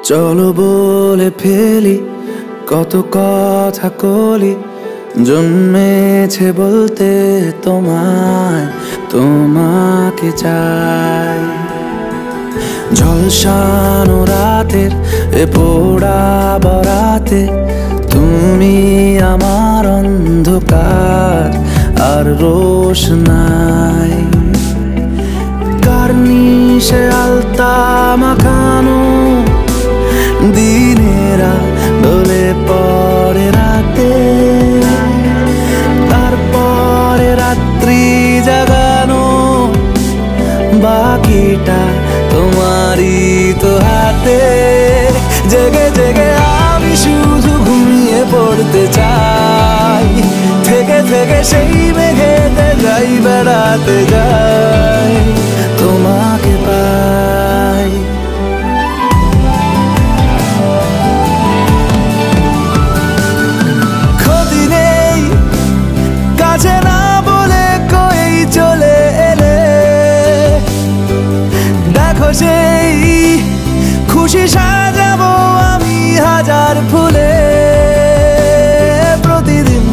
চলো বলে ফেলি কত কথা কলি, জন্মেছে বলতে তোমায়, তোমাকে চাই। ঝলসানো রাতের এ পোড়া বরাতে তুমি আমার অন্ধকার আর রোশনাই। কার্নিশে আলতা মাখানো দিনেরা ডলে পড়ে রাতে, তারপরে রাত্রি জাগানো বাকিটা তোমারই তো হাতে। জেগে জেগে আমি শুধু ঘুমিয়ে পড়তে চাই, থেকে থেকে সেই মেঘেতে যাই বেড়াতে যাই, তোমাকে পাই। ক্ষতি নেই কাছে না বলে কই চলে এলে, দেখো সেই খুশি সাজাবো আমি হাজার ফুলে। প্রতিদিন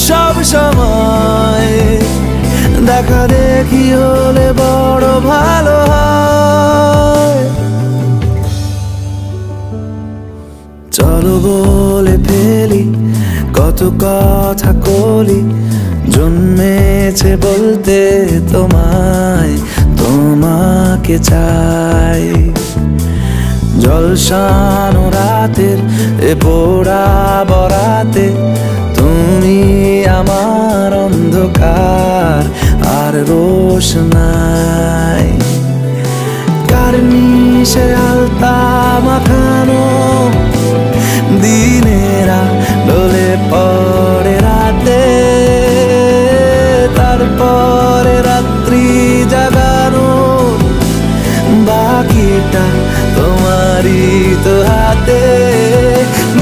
সব সময় দেখা দেখি হলে বড় ভালো হয়। চলো বলে ফেলি কত কথা কলি, জন্মেছে বলতে তোমায়, তোমাকে চাই। ঝলসানো রাতের এ পোড়া বরাতে তুমি আমার অন্ধকার আর রোশনাই। কার্নিশে আলতা মাখানো দিনেরা ডলে পড়ে রাতে, তারপরে রাত্রি জাগানো বাকিটা তোমারই তো হাতে।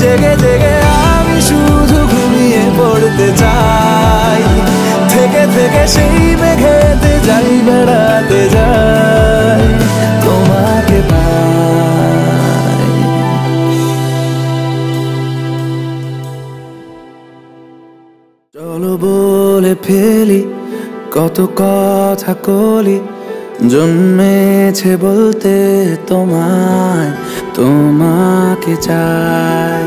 জেগে জেগে আমি শুধু ঘুমিয়ে পড়তে চাই, থেকে থেকে সেই মেঘেতে যাই বেড়াতে যাই, তোমাকে পাই। চলো বলে ফেলি কত কথা কলি, জন্মেছে বলতে তোমায়, তোমাকে চাই।